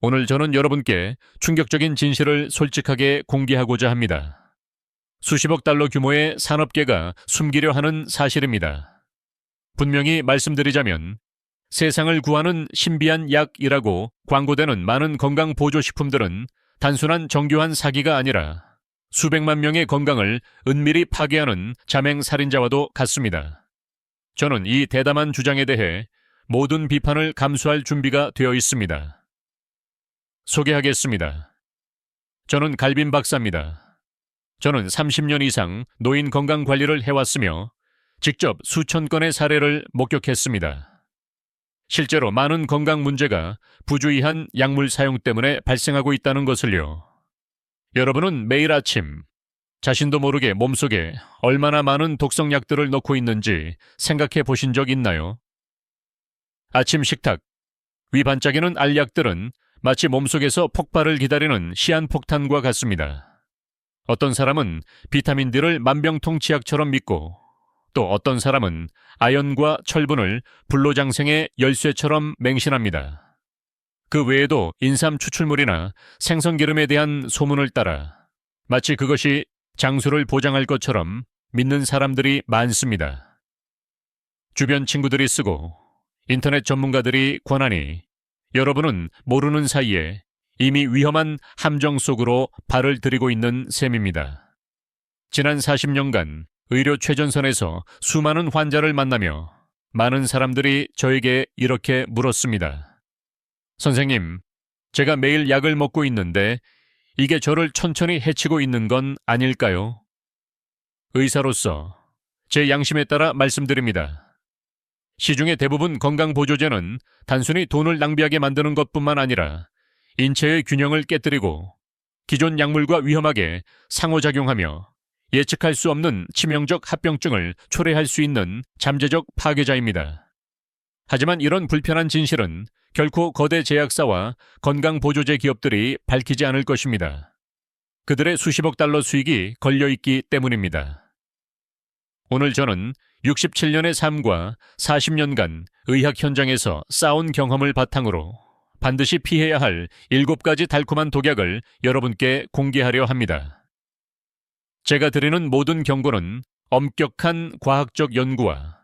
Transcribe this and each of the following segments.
오늘 저는 여러분께 충격적인 진실을 솔직하게 공개하고자 합니다. 수십억 달러 규모의 산업계가 숨기려 하는 사실입니다. 분명히 말씀드리자면 세상을 구하는 신비한 약이라고 광고되는 많은 건강보조식품들은 단순한 정교한 사기가 아니라 수백만 명의 건강을 은밀히 파괴하는 자맹살인자와도 같습니다. 저는 이 대담한 주장에 대해 모든 비판을 감수할 준비가 되어 있습니다. 소개하겠습니다. 저는 갈빈 박사입니다. 저는 30년 이상 노인 건강 관리를 해왔으며 직접 수천 건의 사례를 목격했습니다. 실제로 많은 건강 문제가 부주의한 약물 사용 때문에 발생하고 있다는 것을요. 여러분은 매일 아침 자신도 모르게 몸속에 얼마나 많은 독성약들을 넣고 있는지 생각해 보신 적 있나요? 아침 식탁, 위 반짝이는 알약들은 마치 몸속에서 폭발을 기다리는 시한폭탄과 같습니다. 어떤 사람은 비타민 D를 만병통치약처럼 믿고 또 어떤 사람은 아연과 철분을 불로장생의 열쇠처럼 맹신합니다. 그 외에도 인삼 추출물이나 생선기름에 대한 소문을 따라 마치 그것이 장수를 보장할 것처럼 믿는 사람들이 많습니다. 주변 친구들이 쓰고 인터넷 전문가들이 권하니 여러분은 모르는 사이에 이미 위험한 함정 속으로 발을 들이고 있는 셈입니다. 지난 40년간 의료 최전선에서 수많은 환자를 만나며 많은 사람들이 저에게 이렇게 물었습니다. 선생님, 제가 매일 약을 먹고 있는데 이게 저를 천천히 해치고 있는 건 아닐까요? 의사로서 제 양심에 따라 말씀드립니다. 시중의 대부분 건강보조제는 단순히 돈을 낭비하게 만드는 것뿐만 아니라 인체의 균형을 깨뜨리고 기존 약물과 위험하게 상호작용하며 예측할 수 없는 치명적 합병증을 초래할 수 있는 잠재적 파괴자입니다. 하지만 이런 불편한 진실은 결코 거대 제약사와 건강보조제 기업들이 밝히지 않을 것입니다. 그들의 수십억 달러 수익이 걸려있기 때문입니다. 오늘 저는 67년의 삶과 40년간 의학 현장에서 쌓은 경험을 바탕으로 반드시 피해야 할 7가지 달콤한 독약을 여러분께 공개하려 합니다. 제가 드리는 모든 경고는 엄격한 과학적 연구와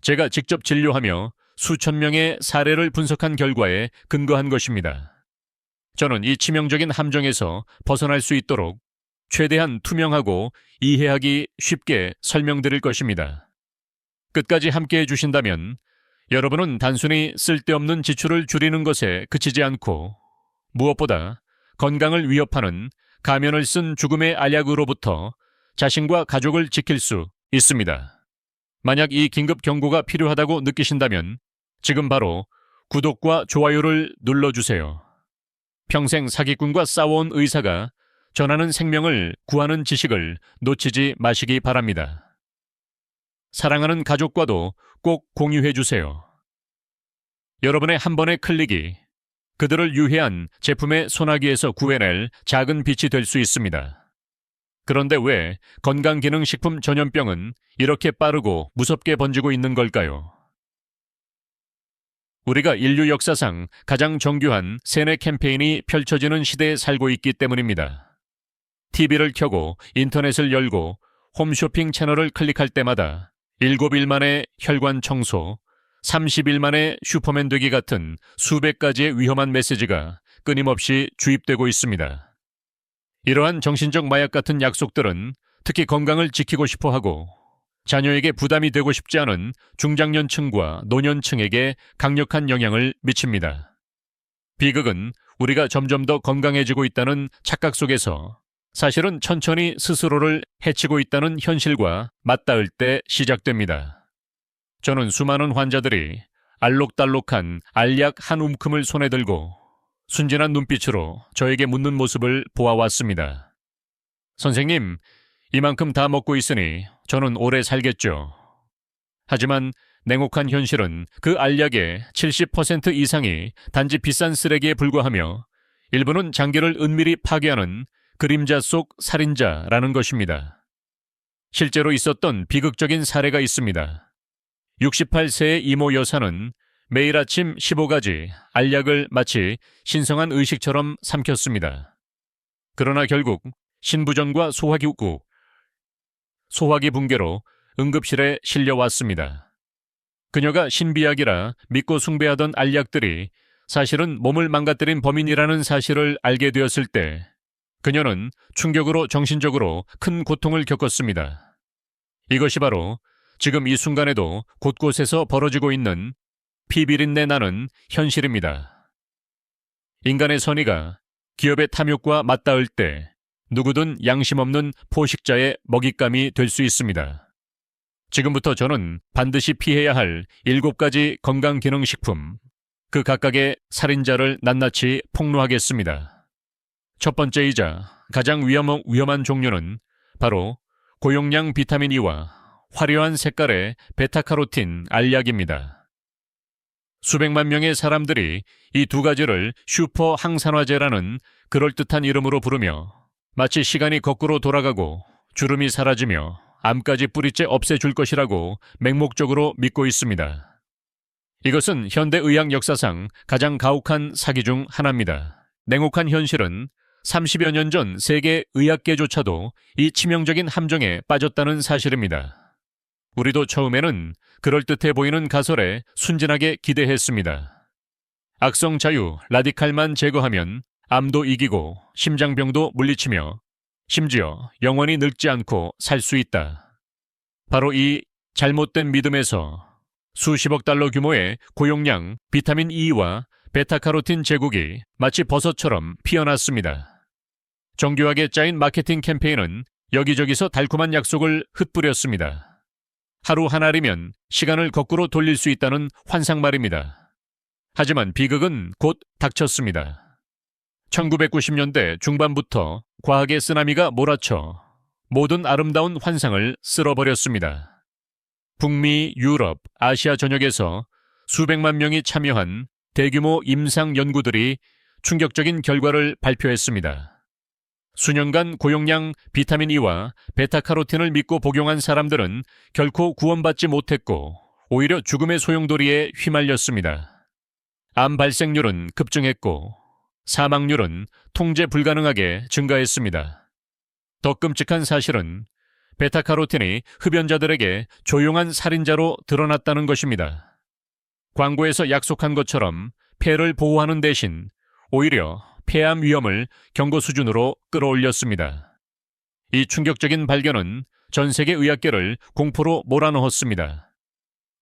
제가 직접 진료하며 수천 명의 사례를 분석한 결과에 근거한 것입니다. 저는 이 치명적인 함정에서 벗어날 수 있도록 최대한 투명하고 이해하기 쉽게 설명드릴 것입니다. 끝까지 함께해 주신다면 여러분은 단순히 쓸데없는 지출을 줄이는 것에 그치지 않고 무엇보다 건강을 위협하는 가면을 쓴 죽음의 알약으로부터 자신과 가족을 지킬 수 있습니다. 만약 이 긴급 경고가 필요하다고 느끼신다면 지금 바로 구독과 좋아요를 눌러주세요. 평생 사기꾼과 싸워온 의사가 전하는 생명을 구하는 지식을 놓치지 마시기 바랍니다. 사랑하는 가족과도 꼭 공유해 주세요. 여러분의 한 번의 클릭이 그들을 유해한 제품의 소나기에서 구해낼 작은 빛이 될 수 있습니다. 그런데 왜 건강기능식품 전염병은 이렇게 빠르고 무섭게 번지고 있는 걸까요? 우리가 인류 역사상 가장 정교한 세뇌 캠페인이 펼쳐지는 시대에 살고 있기 때문입니다. TV를 켜고 인터넷을 열고 홈쇼핑 채널을 클릭할 때마다 7일 만에 혈관 청소, 30일 만에 슈퍼맨 되기 같은 수백 가지의 위험한 메시지가 끊임없이 주입되고 있습니다. 이러한 정신적 마약 같은 약속들은 특히 건강을 지키고 싶어 하고 자녀에게 부담이 되고 싶지 않은 중장년층과 노년층에게 강력한 영향을 미칩니다. 비극은 우리가 점점 더 건강해지고 있다는 착각 속에서 사실은 천천히 스스로를 해치고 있다는 현실과 맞닿을 때 시작됩니다. 저는 수많은 환자들이 알록달록한 알약 한 움큼을 손에 들고 순진한 눈빛으로 저에게 묻는 모습을 보아왔습니다. 선생님, 이만큼 다 먹고 있으니 저는 오래 살겠죠. 하지만 냉혹한 현실은 그 알약의 70% 이상이 단지 비싼 쓰레기에 불과하며 일부는 장기를 은밀히 파괴하는 그림자 속 살인자라는 것입니다. 실제로 있었던 비극적인 사례가 있습니다. 68세의 이모 여사는 매일 아침 15가지 알약을 마치 신성한 의식처럼 삼켰습니다. 그러나 결국 신부전과 소화기 붕괴로 응급실에 실려왔습니다. 그녀가 신비약이라 믿고 숭배하던 알약들이 사실은 몸을 망가뜨린 범인이라는 사실을 알게 되었을 때 그녀는 충격으로 정신적으로 큰 고통을 겪었습니다. 이것이 바로 지금 이 순간에도 곳곳에서 벌어지고 있는 피비린내 나는 현실입니다. 인간의 선의가 기업의 탐욕과 맞닿을 때 누구든 양심 없는 포식자의 먹잇감이 될 수 있습니다. 지금부터 저는 반드시 피해야 할 7가지 건강기능식품, 그 각각의 살인자를 낱낱이 폭로하겠습니다. 첫 번째이자 가장 위험한 종류는 바로 고용량 비타민 E와 화려한 색깔의 베타카로틴 알약입니다. 수백만 명의 사람들이 이 두 가지를 슈퍼 항산화제라는 그럴듯한 이름으로 부르며 마치 시간이 거꾸로 돌아가고 주름이 사라지며 암까지 뿌리째 없애줄 것이라고 맹목적으로 믿고 있습니다. 이것은 현대의학 역사상 가장 가혹한 사기 중 하나입니다. 냉혹한 현실은 30여 년 전 세계 의학계조차도 이 치명적인 함정에 빠졌다는 사실입니다. 우리도 처음에는 그럴듯해 보이는 가설에 순진하게 기대했습니다. 악성 자유, 라디칼만 제거하면 암도 이기고 심장병도 물리치며 심지어 영원히 늙지 않고 살 수 있다. 바로 이 잘못된 믿음에서 수십억 달러 규모의 고용량 비타민 E와 베타카로틴 제국이 마치 버섯처럼 피어났습니다. 정교하게 짜인 마케팅 캠페인은 여기저기서 달콤한 약속을 흩뿌렸습니다. 하루 한 알이면 시간을 거꾸로 돌릴 수 있다는 환상 말입니다. 하지만 비극은 곧 닥쳤습니다. 1990년대 중반부터 과학의 쓰나미가 몰아쳐 모든 아름다운 환상을 쓸어버렸습니다. 북미, 유럽, 아시아 전역에서 수백만 명이 참여한 대규모 임상 연구들이 충격적인 결과를 발표했습니다. 수년간 고용량 비타민 E와 베타카로틴을 믿고 복용한 사람들은 결코 구원받지 못했고 오히려 죽음의 소용돌이에 휘말렸습니다. 암 발생률은 급증했고 사망률은 통제 불가능하게 증가했습니다. 더 끔찍한 사실은 베타카로틴이 흡연자들에게 조용한 살인자로 드러났다는 것입니다. 광고에서 약속한 것처럼 폐를 보호하는 대신 오히려 폐암 위험을 경고 수준으로 끌어올렸습니다. 이 충격적인 발견은 전 세계 의학계를 공포로 몰아넣었습니다.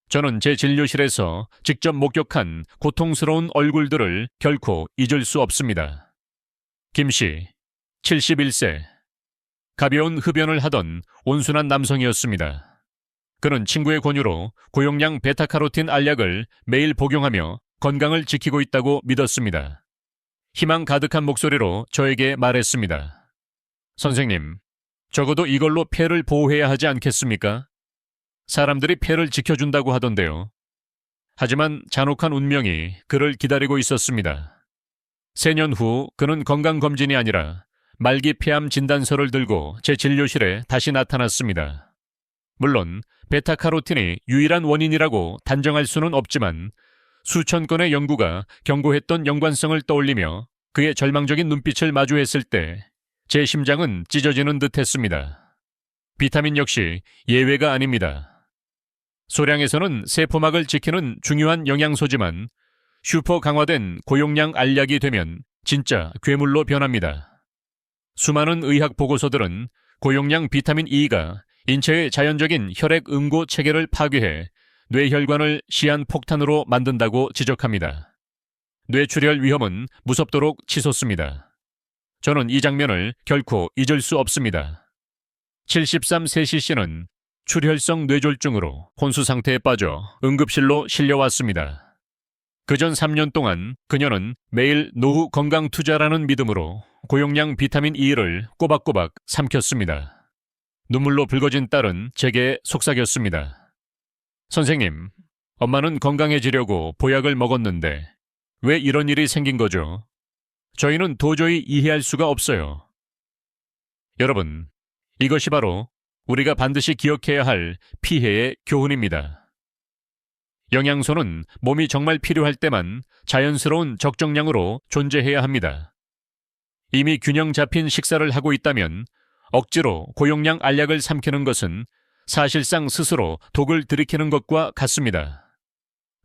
저는 제 진료실에서 직접 목격한 고통스러운 얼굴들을 결코 잊을 수 없습니다. 김 씨, 71세. 가벼운 흡연을 하던 온순한 남성이었습니다. 그는 친구의 권유로 고용량 베타카로틴 알약을 매일 복용하며 건강을 지키고 있다고 믿었습니다. 희망 가득한 목소리로 저에게 말했습니다. 선생님, 적어도 이걸로 폐를 보호해야 하지 않겠습니까? 사람들이 폐를 지켜준다고 하던데요. 하지만 잔혹한 운명이 그를 기다리고 있었습니다. 3년 후 그는 건강검진이 아니라 말기 폐암 진단서를 들고 제 진료실에 다시 나타났습니다. 물론 베타카로틴이 유일한 원인이라고 단정할 수는 없지만 수천 건의 연구가 경고했던 연관성을 떠올리며 그의 절망적인 눈빛을 마주했을 때 제 심장은 찢어지는 듯 했습니다. 비타민 역시 예외가 아닙니다. 소량에서는 세포막을 지키는 중요한 영양소지만 슈퍼 강화된 고용량 알약이 되면 진짜 괴물로 변합니다. 수많은 의학 보고서들은 고용량 비타민 E가 인체의 자연적인 혈액 응고 체계를 파괴해 뇌혈관을 시한폭탄으로 만든다고 지적합니다. 뇌출혈 위험은 무섭도록 치솟습니다. 저는 이 장면을 결코 잊을 수 없습니다. 73세 씨는 출혈성 뇌졸중으로 혼수 상태에 빠져 응급실로 실려왔습니다. 그전 3년 동안 그녀는 매일 노후 건강 투자라는 믿음으로 고용량 비타민 E를 꼬박꼬박 삼켰습니다. 눈물로 붉어진 딸은 제게 속삭였습니다. 선생님, 엄마는 건강해지려고 보약을 먹었는데 왜 이런 일이 생긴 거죠? 저희는 도저히 이해할 수가 없어요. 여러분, 이것이 바로 우리가 반드시 기억해야 할 피해의 교훈입니다. 영양소는 몸이 정말 필요할 때만 자연스러운 적정량으로 존재해야 합니다. 이미 균형 잡힌 식사를 하고 있다면 억지로 고용량 알약을 삼키는 것은 사실상 스스로 독을 들이키는 것과 같습니다.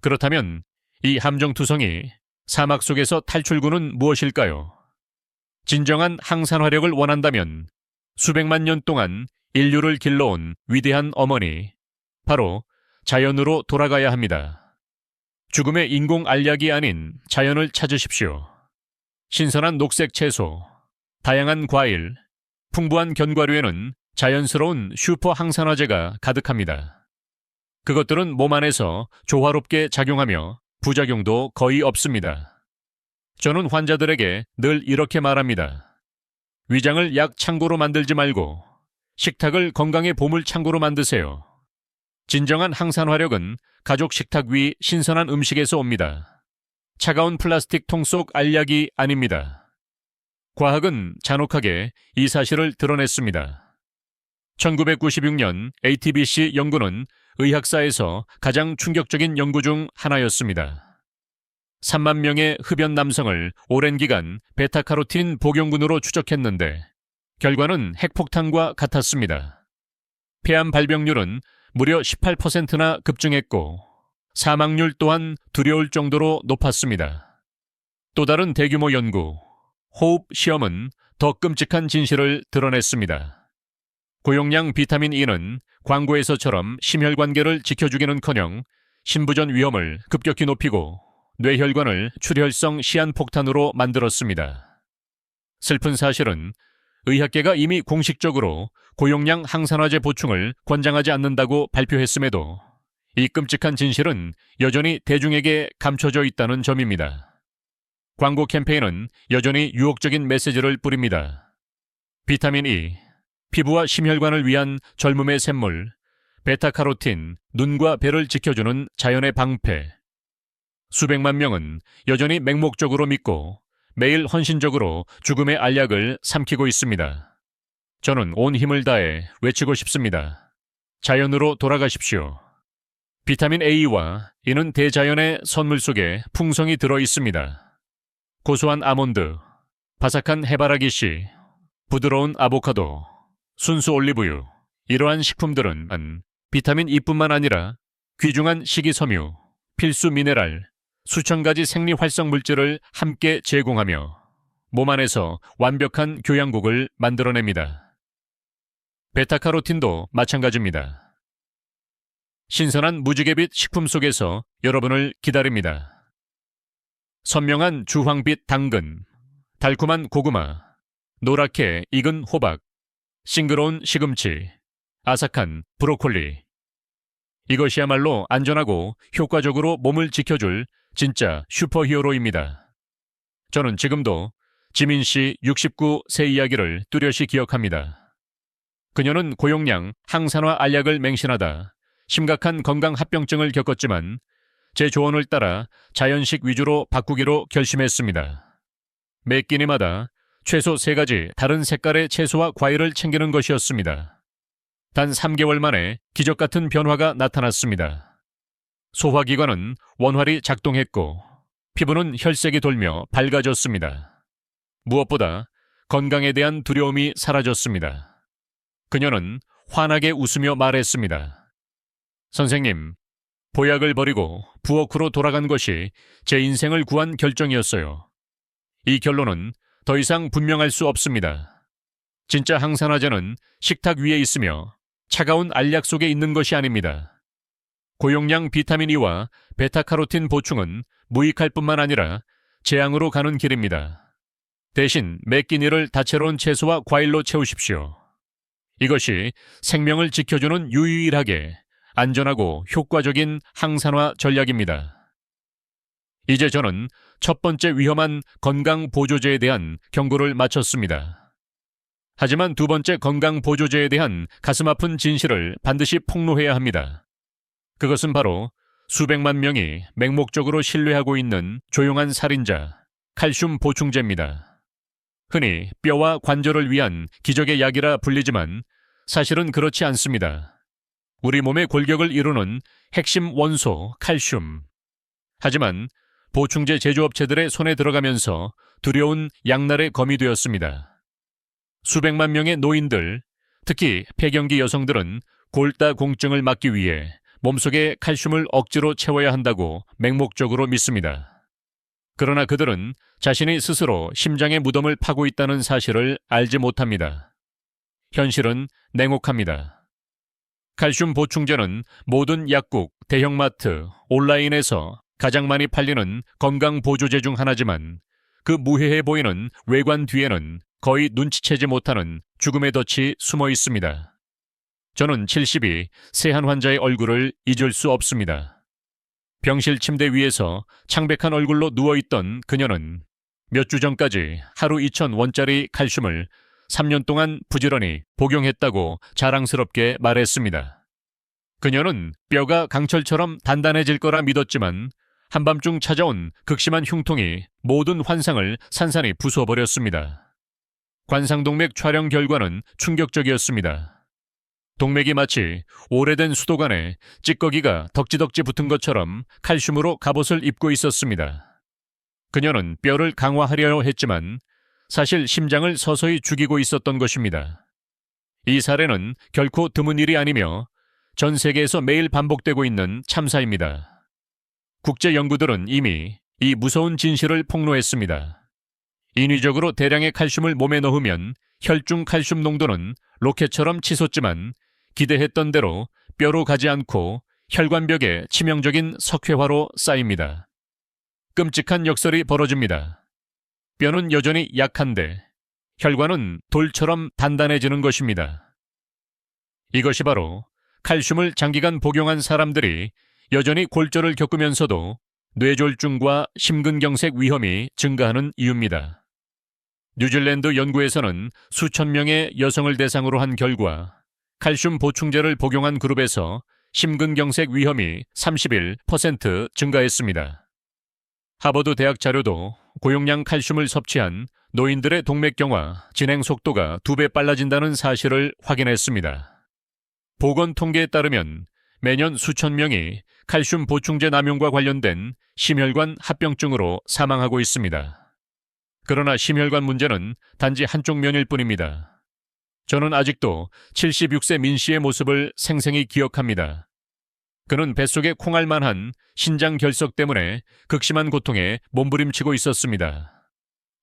그렇다면 이 함정투성이 사막 속에서 탈출구는 무엇일까요? 진정한 항산화력을 원한다면 수백만 년 동안 인류를 길러온 위대한 어머니, 바로 자연으로 돌아가야 합니다. 죽음의 인공 알약이 아닌 자연을 찾으십시오. 신선한 녹색 채소, 다양한 과일, 풍부한 견과류에는 자연스러운 슈퍼 항산화제가 가득합니다. 그것들은 몸 안에서 조화롭게 작용하며 부작용도 거의 없습니다. 저는 환자들에게 늘 이렇게 말합니다. 위장을 약 창고로 만들지 말고 식탁을 건강의 보물 창고로 만드세요. 진정한 항산화력은 가족 식탁 위 신선한 음식에서 옵니다. 차가운 플라스틱 통 속 알약이 아닙니다. 과학은 잔혹하게 이 사실을 드러냈습니다. 1996년 ATBC 연구는 의학사에서 가장 충격적인 연구 중 하나였습니다. 3만 명의 흡연 남성을 오랜 기간 베타카로틴 복용군으로 추적했는데 결과는 핵폭탄과 같았습니다. 폐암 발병률은 무려 18%나 급증했고 사망률 또한 두려울 정도로 높았습니다. 또 다른 대규모 연구, 호흡 시험은 더 끔찍한 진실을 드러냈습니다. 고용량 비타민 E는 광고에서처럼 심혈관계를 지켜주기는커녕 신부전 위험을 급격히 높이고 뇌혈관을 출혈성 시한폭탄으로 만들었습니다. 슬픈 사실은 의학계가 이미 공식적으로 고용량 항산화제 보충을 권장하지 않는다고 발표했음에도 이 끔찍한 진실은 여전히 대중에게 감춰져 있다는 점입니다. 광고 캠페인은 여전히 유혹적인 메시지를 뿌립니다. 비타민 E, 피부와 심혈관을 위한 젊음의 샘물, 베타카로틴, 눈과 배를 지켜주는 자연의 방패. 수백만 명은 여전히 맹목적으로 믿고 매일 헌신적으로 죽음의 알약을 삼키고 있습니다. 저는 온 힘을 다해 외치고 싶습니다. 자연으로 돌아가십시오. 비타민 A와 E는 대자연의 선물 속에 풍성히 들어 있습니다. 고소한 아몬드, 바삭한 해바라기 씨, 부드러운 아보카도, 순수 올리브유, 이러한 식품들은 비타민 E뿐만 아니라 귀중한 식이섬유, 필수 미네랄, 수천 가지 생리 활성 물질을 함께 제공하며 몸 안에서 완벽한 교양국을 만들어냅니다. 베타카로틴도 마찬가지입니다. 신선한 무지개빛 식품 속에서 여러분을 기다립니다. 선명한 주황빛 당근, 달콤한 고구마, 노랗게 익은 호박, 싱그러운 시금치, 아삭한 브로콜리. 이것이야말로 안전하고 효과적으로 몸을 지켜줄 진짜 슈퍼히어로입니다. 저는 지금도 지민 씨 69세 이야기를 뚜렷이 기억합니다. 그녀는 고용량 항산화 알약을 맹신하다 심각한 건강 합병증을 겪었지만 제 조언을 따라 자연식 위주로 바꾸기로 결심했습니다. 매 끼니마다 최소 3가지 다른 색깔의 채소와 과일을 챙기는 것이었습니다. 단 3개월 만에 기적 같은 변화가 나타났습니다. 소화기관은 원활히 작동했고 피부는 혈색이 돌며 밝아졌습니다. 무엇보다 건강에 대한 두려움이 사라졌습니다. 그녀는 환하게 웃으며 말했습니다. 선생님, 보약을 버리고 부엌으로 돌아간 것이 제 인생을 구한 결정이었어요. 이 결론은 더 이상 분명할 수 없습니다. 진짜 항산화제는 식탁 위에 있으며 차가운 알약 속에 있는 것이 아닙니다. 고용량 비타민 E와 베타카로틴 보충은 무익할 뿐만 아니라 재앙으로 가는 길입니다. 대신 매 끼니를 다채로운 채소와 과일로 채우십시오. 이것이 생명을 지켜주는 유일하게 안전하고 효과적인 항산화 전략입니다. 이제 저는 첫 번째 위험한 건강 보조제에 대한 경고를 마쳤습니다. 하지만 두 번째 건강 보조제에 대한 가슴 아픈 진실을 반드시 폭로해야 합니다. 그것은 바로 수백만 명이 맹목적으로 신뢰하고 있는 조용한 살인자, 칼슘 보충제입니다. 흔히 뼈와 관절을 위한 기적의 약이라 불리지만 사실은 그렇지 않습니다. 우리 몸의 골격을 이루는 핵심 원소 칼슘. 하지만 보충제 제조업체들의 손에 들어가면서 두려운 양날의 검이 되었습니다. 수백만 명의 노인들, 특히 폐경기 여성들은 골다공증을 막기 위해 몸속에 칼슘을 억지로 채워야 한다고 맹목적으로 믿습니다. 그러나 그들은 자신이 스스로 심장의 무덤을 파고 있다는 사실을 알지 못합니다. 현실은 냉혹합니다. 칼슘 보충제는 모든 약국, 대형마트, 온라인에서 가장 많이 팔리는 건강 보조제 중 하나지만 그 무해해 보이는 외관 뒤에는 거의 눈치채지 못하는 죽음의 덫이 숨어 있습니다. 저는 70이 세한 환자의 얼굴을 잊을 수 없습니다. 병실 침대 위에서 창백한 얼굴로 누워있던 그녀는 몇 주 전까지 하루 2,000원짜리 칼슘을 3년 동안 부지런히 복용했다고 자랑스럽게 말했습니다. 그녀는 뼈가 강철처럼 단단해질 거라 믿었지만 한밤중 찾아온 극심한 흉통이 모든 환상을 산산히 부숴버렸습니다. 관상동맥 촬영 결과는 충격적이었습니다. 동맥이 마치 오래된 수도관에 찌꺼기가 덕지덕지 붙은 것처럼 칼슘으로 갑옷을 입고 있었습니다. 그녀는 뼈를 강화하려 했지만 사실 심장을 서서히 죽이고 있었던 것입니다. 이 사례는 결코 드문 일이 아니며 전 세계에서 매일 반복되고 있는 참사입니다. 국제 연구들은 이미 이 무서운 진실을 폭로했습니다. 인위적으로 대량의 칼슘을 몸에 넣으면 혈중 칼슘 농도는 로켓처럼 치솟지만 기대했던 대로 뼈로 가지 않고 혈관벽에 치명적인 석회화로 쌓입니다. 끔찍한 역설이 벌어집니다. 뼈는 여전히 약한데 혈관은 돌처럼 단단해지는 것입니다. 이것이 바로 칼슘을 장기간 복용한 사람들이 여전히 골절을 겪으면서도 뇌졸중과 심근경색 위험이 증가하는 이유입니다. 뉴질랜드 연구에서는 수천 명의 여성을 대상으로 한 결과 칼슘 보충제를 복용한 그룹에서 심근경색 위험이 31% 증가했습니다. 하버드 대학 자료도 고용량 칼슘을 섭취한 노인들의 동맥경화 진행 속도가 2배 빨라진다는 사실을 확인했습니다. 보건 통계에 따르면 매년 수천 명이 칼슘 보충제 남용과 관련된 심혈관 합병증으로 사망하고 있습니다. 그러나 심혈관 문제는 단지 한쪽 면일 뿐입니다. 저는 아직도 76세 민 씨의 모습을 생생히 기억합니다. 그는 뱃속에 콩알만한 신장 결석 때문에 극심한 고통에 몸부림치고 있었습니다.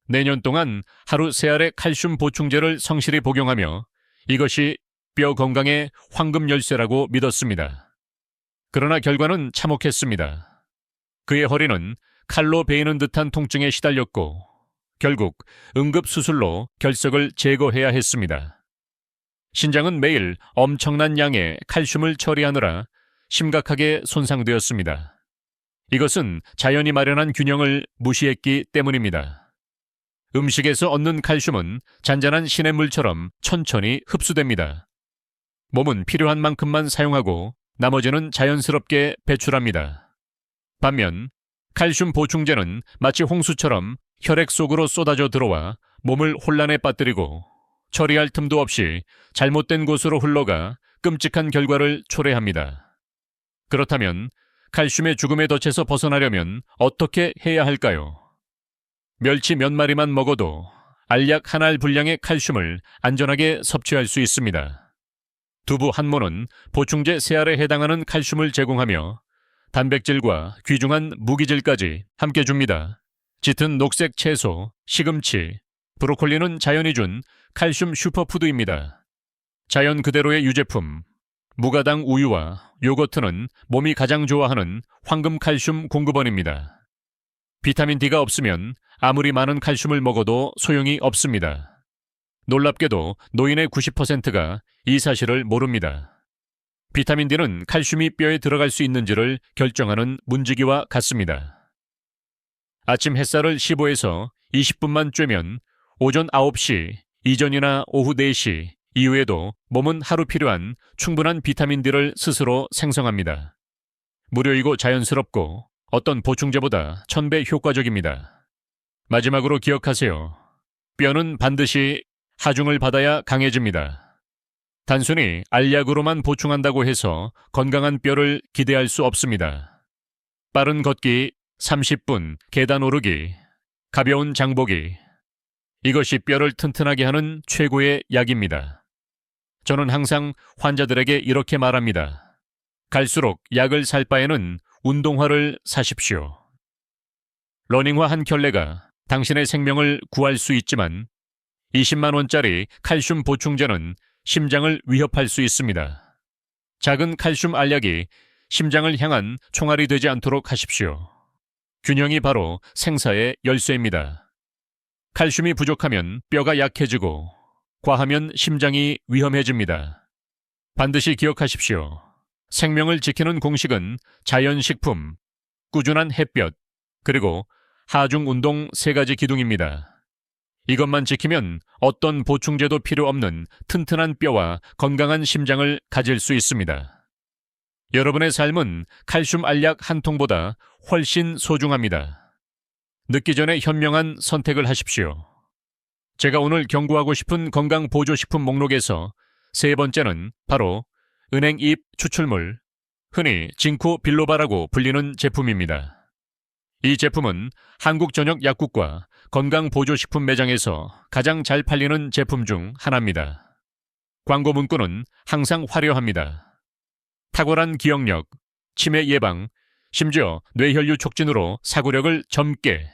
내년 동안 하루 3알의 칼슘 보충제를 성실히 복용하며 이것이 뼈 건강의 황금 열쇠라고 믿었습니다. 그러나 결과는 참혹했습니다. 그의 허리는 칼로 베이는 듯한 통증에 시달렸고 결국 응급수술로 결석을 제거해야 했습니다. 신장은 매일 엄청난 양의 칼슘을 처리하느라 심각하게 손상되었습니다. 이것은 자연이 마련한 균형을 무시했기 때문입니다. 음식에서 얻는 칼슘은 잔잔한 시냇물처럼 천천히 흡수됩니다. 몸은 필요한 만큼만 사용하고 나머지는 자연스럽게 배출합니다. 반면 칼슘 보충제는 마치 홍수처럼 혈액 속으로 쏟아져 들어와 몸을 혼란에 빠뜨리고 처리할 틈도 없이 잘못된 곳으로 흘러가 끔찍한 결과를 초래합니다. 그렇다면 칼슘의 죽음의 덫에서 벗어나려면 어떻게 해야 할까요? 멸치 몇 마리만 먹어도 알약 한 알 분량의 칼슘을 안전하게 섭취할 수 있습니다. 두부 한 모는 보충제 3알에 해당하는 칼슘을 제공하며 단백질과 귀중한 무기질까지 함께 줍니다. 짙은 녹색 채소, 시금치, 브로콜리는 자연이 준 칼슘 슈퍼푸드입니다. 자연 그대로의 유제품, 무가당 우유와 요거트는 몸이 가장 좋아하는 황금 칼슘 공급원입니다. 비타민 D가 없으면 아무리 많은 칼슘을 먹어도 소용이 없습니다. 놀랍게도 노인의 90%가 이 사실을 모릅니다. 비타민 D는 칼슘이 뼈에 들어갈 수 있는지를 결정하는 문지기와 같습니다. 아침 햇살을 15에서 20분만 쬐면 오전 9시 이전이나 오후 4시 이후에도 몸은 하루 필요한 충분한 비타민 D를 스스로 생성합니다. 무료이고 자연스럽고 어떤 보충제보다 1000배 효과적입니다. 마지막으로 기억하세요. 뼈는 반드시 하중을 받아야 강해집니다. 단순히 알약으로만 보충한다고 해서 건강한 뼈를 기대할 수 없습니다. 빠른 걷기, 30분, 계단 오르기, 가벼운 장보기. 이것이 뼈를 튼튼하게 하는 최고의 약입니다. 저는 항상 환자들에게 이렇게 말합니다. 갈수록 약을 살 바에는 운동화를 사십시오. 러닝화 한 켤레가 당신의 생명을 구할 수 있지만 20만 원짜리 칼슘 보충제는 심장을 위협할 수 있습니다. 작은 칼슘 알약이 심장을 향한 총알이 되지 않도록 하십시오. 균형이 바로 생사의 열쇠입니다. 칼슘이 부족하면 뼈가 약해지고 과하면 심장이 위험해집니다. 반드시 기억하십시오. 생명을 지키는 공식은 자연식품, 꾸준한 햇볕, 그리고 하중 운동 3가지 기둥입니다. 이것만 지키면 어떤 보충제도 필요 없는 튼튼한 뼈와 건강한 심장을 가질 수 있습니다. 여러분의 삶은 칼슘 알약 한 통보다 훨씬 소중합니다. 늦기 전에 현명한 선택을 하십시오. 제가 오늘 경고하고 싶은 건강 보조식품 목록에서 3번째는 바로 은행잎 추출물, 흔히 징코 빌로바라고 불리는 제품입니다. 이 제품은 한국 전역 약국과 건강보조식품 매장에서 가장 잘 팔리는 제품 중 하나입니다. 광고 문구는 항상 화려합니다. 탁월한 기억력, 치매 예방, 심지어 뇌혈류 촉진으로 사고력을 젊게.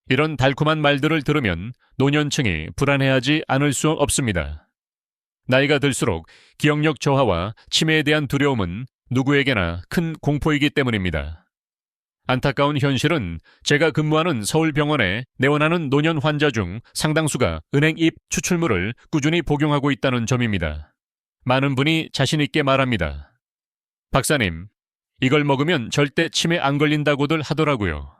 이런 달콤한 말들을 들으면 노년층이 불안해하지 않을 수 없습니다. 나이가 들수록 기억력 저하와 치매에 대한 두려움은 누구에게나 큰 공포이기 때문입니다. 안타까운 현실은 제가 근무하는 서울병원에 내원하는 노년 환자 중 상당수가 은행잎 추출물을 꾸준히 복용하고 있다는 점입니다. 많은 분이 자신 있게 말합니다. 박사님, 이걸 먹으면 절대 치매 안 걸린다고들 하더라고요.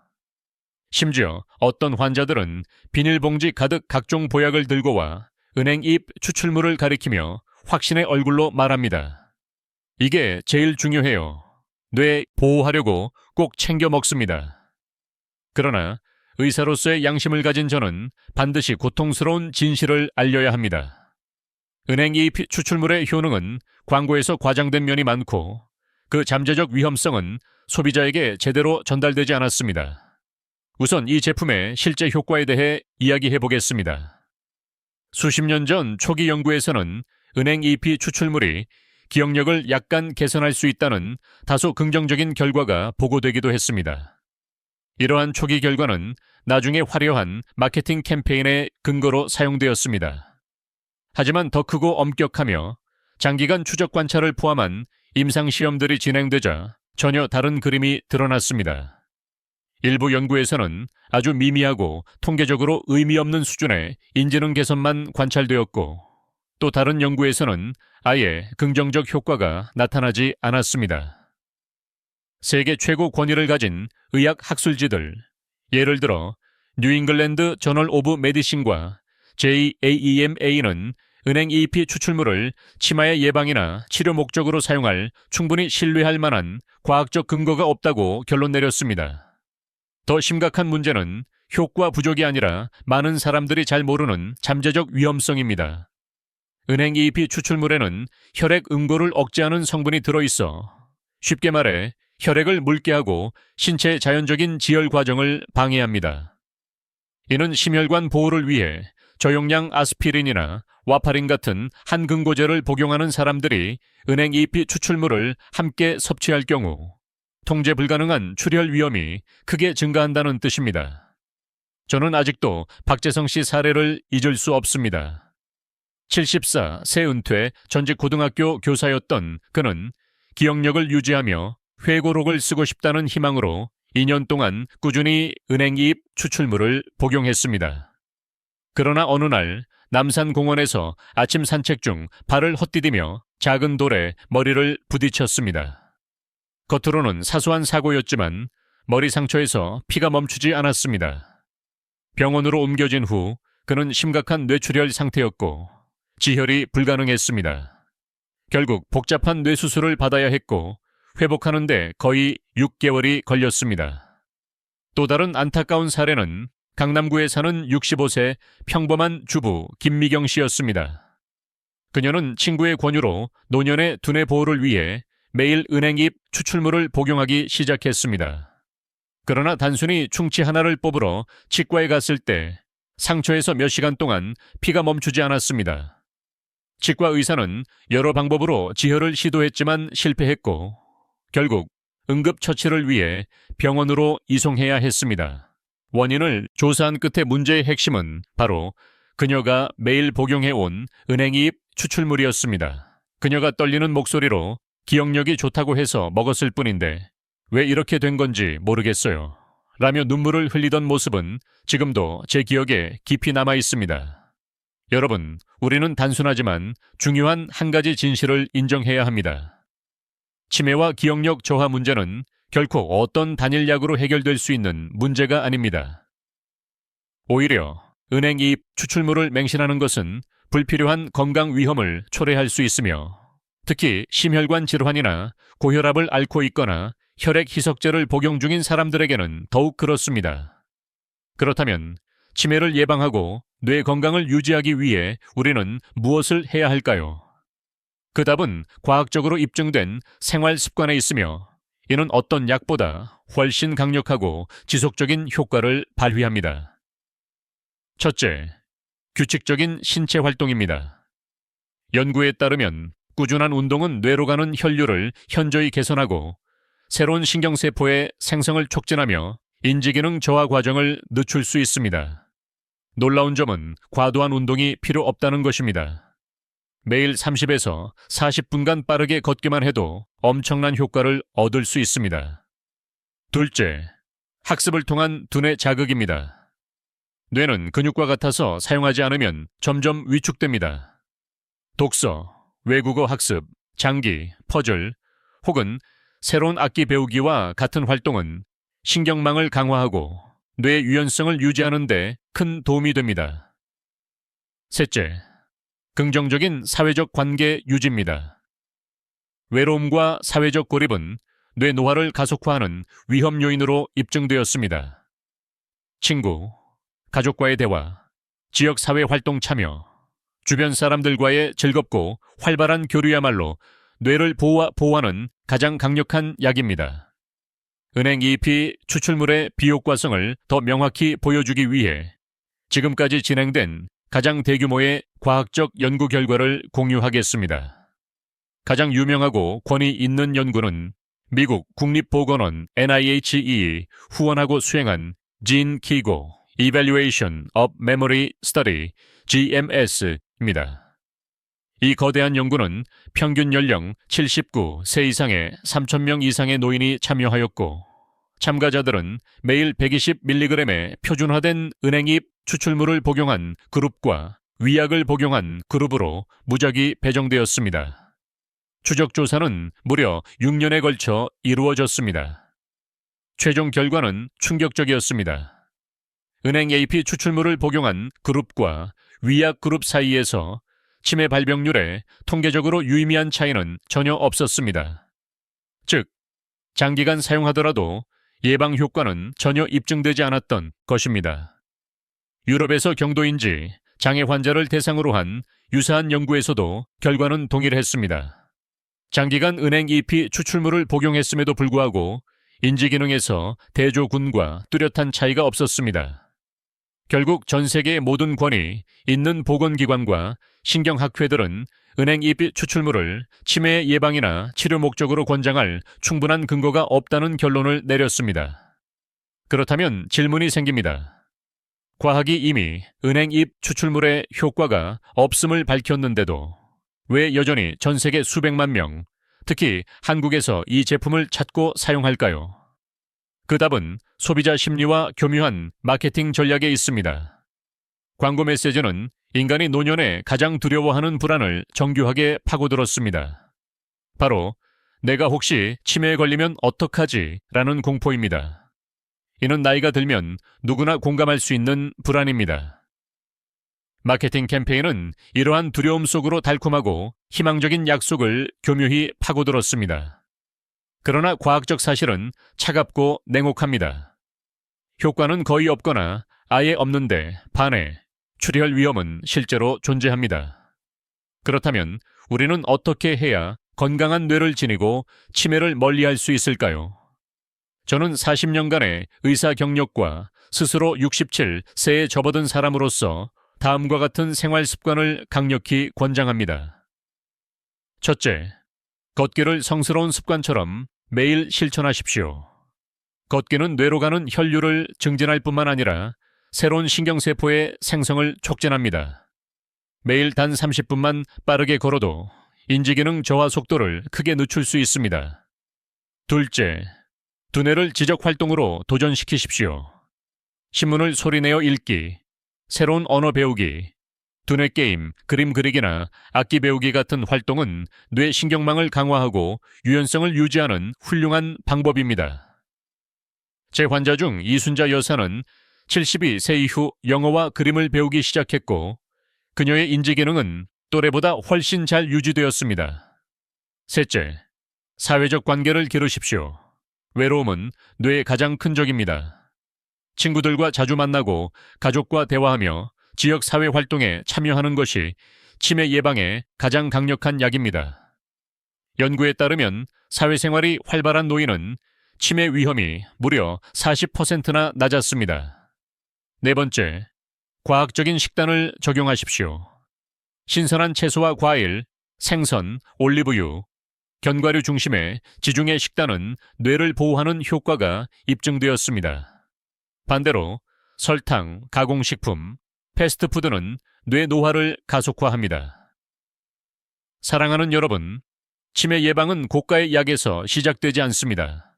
심지어 어떤 환자들은 비닐봉지 가득 각종 보약을 들고 와 은행잎 추출물을 가리키며 확신의 얼굴로 말합니다. 이게 제일 중요해요. 뇌 보호하려고 꼭 챙겨 먹습니다. 그러나 의사로서의 양심을 가진 저는 반드시 고통스러운 진실을 알려야 합니다. 은행잎 추출물의 효능은 광고에서 과장된 면이 많고 그 잠재적 위험성은 소비자에게 제대로 전달되지 않았습니다. 우선 이 제품의 실제 효과에 대해 이야기해 보겠습니다. 수십 년 전 초기 연구에서는 은행잎 추출물이 기억력을 약간 개선할 수 있다는 다소 긍정적인 결과가 보고되기도 했습니다. 이러한 초기 결과는 나중에 화려한 마케팅 캠페인의 근거로 사용되었습니다. 하지만 더 크고 엄격하며 장기간 추적 관찰을 포함한 임상시험들이 진행되자 전혀 다른 그림이 드러났습니다. 일부 연구에서는 아주 미미하고 통계적으로 의미 없는 수준의 인지능 개선만 관찰되었고 또 다른 연구에서는 아예 긍정적 효과가 나타나지 않았습니다. 세계 최고 권위를 가진 의학 학술지들, 예를 들어 뉴잉글랜드 저널 오브 메디신과 JAEMA는 은행잎 추출물을 치마의 예방이나 치료 목적으로 사용할 충분히 신뢰할 만한 과학적 근거가 없다고 결론 내렸습니다. 더 심각한 문제는 효과 부족이 아니라 많은 사람들이 잘 모르는 잠재적 위험성입니다. 은행잎 추출물에는 혈액 응고를 억제하는 성분이 들어있어 쉽게 말해 혈액을 묽게 하고 신체의 자연적인 지혈 과정을 방해합니다. 이는 심혈관 보호를 위해 저용량 아스피린이나 와파린 같은 한근고제를 복용하는 사람들이 은행잎 추출물을 함께 섭취할 경우 통제 불가능한 출혈 위험이 크게 증가한다는 뜻입니다. 저는 아직도 박재성 씨 사례를 잊을 수 없습니다. 74 새 은퇴 전직 고등학교 교사였던 그는 기억력을 유지하며 회고록을 쓰고 싶다는 희망으로 2년 동안 꾸준히 은행잎 추출물을 복용했습니다. 그러나 어느 날 남산공원에서 아침 산책 중 발을 헛디디며 작은 돌에 머리를 부딪혔습니다. 겉으로는 사소한 사고였지만 머리 상처에서 피가 멈추지 않았습니다. 병원으로 옮겨진 후 그는 심각한 뇌출혈 상태였고 지혈이 불가능했습니다. 결국 복잡한 뇌수술을 받아야 했고 회복하는 데 거의 6개월이 걸렸습니다. 또 다른 안타까운 사례는 강남구에 사는 65세 평범한 주부 김미경 씨였습니다. 그녀는 친구의 권유로 노년의 두뇌 보호를 위해 매일 은행잎 추출물을 복용하기 시작했습니다. 그러나 단순히 충치 하나를 뽑으러 치과에 갔을 때 상처에서 몇 시간 동안 피가 멈추지 않았습니다. 치과 의사는 여러 방법으로 지혈을 시도했지만 실패했고 결국 응급처치를 위해 병원으로 이송해야 했습니다. 원인을 조사한 끝에 문제의 핵심은 바로 그녀가 매일 복용해온 은행잎 추출물이었습니다. 그녀가 떨리는 목소리로 기억력이 좋다고 해서 먹었을 뿐인데 왜 이렇게 된 건지 모르겠어요. 라며 눈물을 흘리던 모습은 지금도 제 기억에 깊이 남아 있습니다. 여러분, 우리는 단순하지만 중요한 한 가지 진실을 인정해야 합니다. 치매와 기억력 저하 문제는 결코 어떤 단일약으로 해결될 수 있는 문제가 아닙니다. 오히려 은행잎 추출물을 맹신하는 것은 불필요한 건강 위험을 초래할 수 있으며 특히 심혈관 질환이나 고혈압을 앓고 있거나 혈액 희석제를 복용 중인 사람들에게는 더욱 그렇습니다. 그렇다면 치매를 예방하고 뇌 건강을 유지하기 위해 우리는 무엇을 해야 할까요? 그 답은 과학적으로 입증된 생활 습관에 있으며 이는 어떤 약보다 훨씬 강력하고 지속적인 효과를 발휘합니다. 첫째, 규칙적인 신체 활동입니다. 연구에 따르면 꾸준한 운동은 뇌로 가는 혈류를 현저히 개선하고 새로운 신경세포의 생성을 촉진하며 인지기능 저하 과정을 늦출 수 있습니다. 놀라운 점은 과도한 운동이 필요 없다는 것입니다. 매일 30에서 40분간 빠르게 걷기만 해도 엄청난 효과를 얻을 수 있습니다. 둘째, 학습을 통한 두뇌 자극입니다. 뇌는 근육과 같아서 사용하지 않으면 점점 위축됩니다. 독서, 외국어 학습, 장기, 퍼즐, 혹은 새로운 악기 배우기와 같은 활동은 신경망을 강화하고 뇌 유연성을 유지하는 데 큰 도움이 됩니다. 셋째, 긍정적인 사회적 관계 유지입니다. 외로움과 사회적 고립은 뇌 노화를 가속화하는 위험 요인으로 입증되었습니다. 친구, 가족과의 대화, 지역사회 활동 참여, 주변 사람들과의 즐겁고 활발한 교류야말로 뇌를 보호하는 가장 강력한 약입니다. 은행잎이 추출물의 비효과성을 더 명확히 보여주기 위해 지금까지 진행된 가장 대규모의 과학적 연구 결과를 공유하겠습니다. 가장 유명하고 권위 있는 연구는 미국 국립보건원 NIH이 후원하고 수행한 진 키고 Evaluation of Memory Study GMS입니다. 이 거대한 연구는 평균 연령 79세 이상의 3,000명 이상의 노인이 참여하였고 참가자들은 매일 120mg의 표준화된 은행잎 추출물을 복용한 그룹과 위약을 복용한 그룹으로 무작위 배정되었습니다. 추적 조사는 무려 6년에 걸쳐 이루어졌습니다. 최종 결과는 충격적이었습니다. 은행잎 추출물을 복용한 그룹과 위약 그룹 사이에서 치매 발병률에 통계적으로 유의미한 차이는 전혀 없었습니다. 즉, 장기간 사용하더라도 예방 효과는 전혀 입증되지 않았던 것입니다. 유럽에서 경도인지 장애 환자를 대상으로 한 유사한 연구에서도 결과는 동일했습니다. 장기간 은행잎 추출물을 복용했음에도 불구하고 인지기능에서 대조군과 뚜렷한 차이가 없었습니다. 결국 전 세계의 모든 권위 있는 보건기관과 신경학회들은 은행잎 추출물을 치매 예방이나 치료 목적으로 권장할 충분한 근거가 없다는 결론을 내렸습니다. 그렇다면 질문이 생깁니다. 과학이 이미 은행잎 추출물의 효과가 없음을 밝혔는데도 왜 여전히 전 세계 수백만 명, 특히 한국에서 이 제품을 찾고 사용할까요? 그 답은 소비자 심리와 교묘한 마케팅 전략에 있습니다. 광고 메시지는 인간이 노년에 가장 두려워하는 불안을 정교하게 파고들었습니다. 바로 내가 혹시 치매에 걸리면 어떡하지? 라는 공포입니다. 이는 나이가 들면 누구나 공감할 수 있는 불안입니다. 마케팅 캠페인은 이러한 두려움 속으로 달콤하고 희망적인 약속을 교묘히 파고들었습니다. 그러나 과학적 사실은 차갑고 냉혹합니다. 효과는 거의 없거나 아예 없는데 반해 출혈 위험은 실제로 존재합니다. 그렇다면 우리는 어떻게 해야 건강한 뇌를 지니고 치매를 멀리할 수 있을까요? 저는 40년간의 의사 경력과 스스로 67세에 접어든 사람으로서 다음과 같은 생활 습관을 강력히 권장합니다. 첫째, 걷기를 성스러운 습관처럼 매일 실천하십시오. 걷기는 뇌로 가는 혈류를 증진할 뿐만 아니라 새로운 신경세포의 생성을 촉진합니다. 매일 단 30분만 빠르게 걸어도 인지기능 저하 속도를 크게 늦출 수 있습니다. 둘째, 두뇌를 지적활동으로 도전시키십시오. 신문을 소리내어 읽기, 새로운 언어 배우기, 두뇌 게임, 그림 그리기나 악기 배우기 같은 활동은 뇌 신경망을 강화하고 유연성을 유지하는 훌륭한 방법입니다. 제 환자 중 이순자 여사는 72세 이후 영어와 그림을 배우기 시작했고 그녀의 인지기능은 또래보다 훨씬 잘 유지되었습니다. 셋째, 사회적 관계를 기르십시오. 외로움은 뇌의 가장 큰 적입니다. 친구들과 자주 만나고 가족과 대화하며 지역 사회 활동에 참여하는 것이 치매 예방에 가장 강력한 약입니다. 연구에 따르면 사회생활이 활발한 노인은 치매 위험이 무려 40%나 낮았습니다. 네 번째, 과학적인 식단을 적용하십시오. 신선한 채소와 과일, 생선, 올리브유, 견과류 중심의 지중해 식단은 뇌를 보호하는 효과가 입증되었습니다. 반대로 설탕, 가공식품, 패스트푸드는 뇌 노화를 가속화합니다. 사랑하는 여러분, 치매 예방은 고가의 약에서 시작되지 않습니다.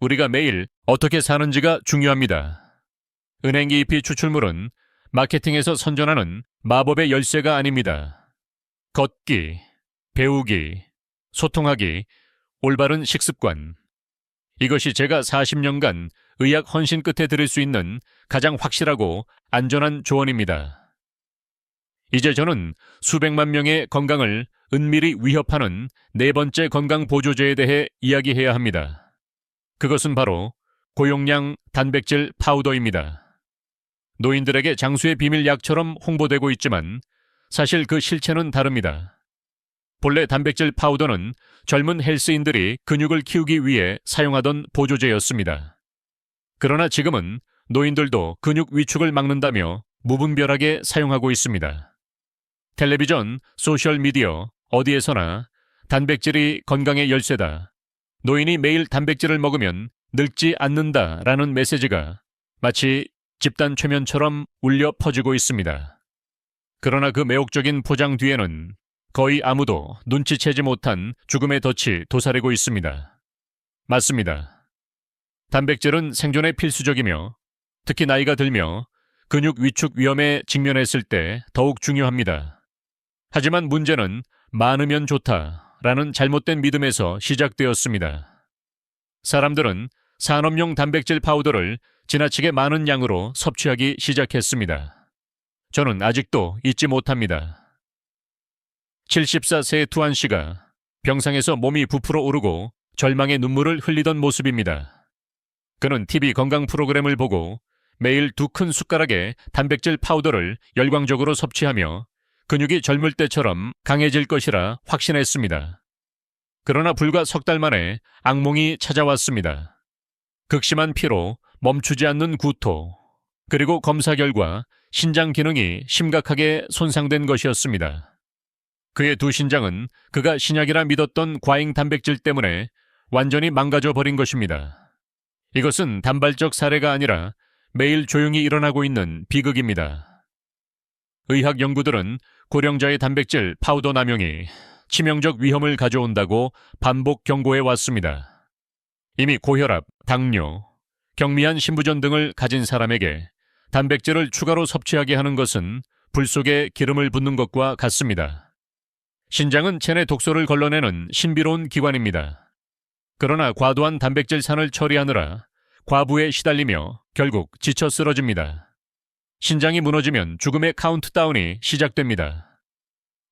우리가 매일 어떻게 사는지가 중요합니다. 은행 EEP 추출물은 마케팅에서 선전하는 마법의 열쇠가 아닙니다. 걷기, 배우기, 소통하기, 올바른 식습관. 이것이 제가 40년간 의학 헌신 끝에 드릴 수 있는 가장 확실하고 안전한 조언입니다. 이제 저는 수백만 명의 건강을 은밀히 위협하는 네 번째 건강 보조제에 대해 이야기해야 합니다. 그것은 바로 고용량 단백질 파우더입니다. 노인들에게 장수의 비밀 약처럼 홍보되고 있지만 사실 그 실체는 다릅니다. 본래 단백질 파우더는 젊은 헬스인들이 근육을 키우기 위해 사용하던 보조제였습니다. 그러나 지금은 노인들도 근육 위축을 막는다며 무분별하게 사용하고 있습니다. 텔레비전, 소셜미디어, 어디에서나 단백질이 건강의 열쇠다. 노인이 매일 단백질을 먹으면 늙지 않는다라는 메시지가 마치 집단 최면처럼 울려 퍼지고 있습니다. 그러나 그 매혹적인 포장 뒤에는 거의 아무도 눈치채지 못한 죽음의 덫이 도사리고 있습니다. 맞습니다. 단백질은 생존에 필수적이며 특히 나이가 들며 근육 위축 위험에 직면했을 때 더욱 중요합니다. 하지만 문제는 많으면 좋다라는 잘못된 믿음에서 시작되었습니다. 사람들은 산업용 단백질 파우더를 지나치게 많은 양으로 섭취하기 시작했습니다. 저는 아직도 잊지 못합니다. 74세의 투안 씨가 병상에서 몸이 부풀어 오르고 절망의 눈물을 흘리던 모습입니다. 그는 TV 건강 프로그램을 보고 매일 2큰 숟가락의 단백질 파우더를 열광적으로 섭취하며 근육이 젊을 때처럼 강해질 것이라 확신했습니다. 그러나 불과 석 달 만에 악몽이 찾아왔습니다. 극심한 피로, 멈추지 않는 구토, 그리고 검사 결과 신장 기능이 심각하게 손상된 것이었습니다. 그의 두 신장은 그가 신약이라 믿었던 과잉 단백질 때문에 완전히 망가져 버린 것입니다. 이것은 단발적 사례가 아니라 매일 조용히 일어나고 있는 비극입니다. 의학 연구들은 고령자의 단백질 파우더 남용이 치명적 위험을 가져온다고 반복 경고해 왔습니다. 이미 고혈압, 당뇨, 경미한 신부전 등을 가진 사람에게 단백질을 추가로 섭취하게 하는 것은 불 속에 기름을 붓는 것과 같습니다. 신장은 체내 독소를 걸러내는 신비로운 기관입니다. 그러나 과도한 단백질산을 처리하느라 과부에 시달리며 결국 지쳐 쓰러집니다. 신장이 무너지면 죽음의 카운트다운이 시작됩니다.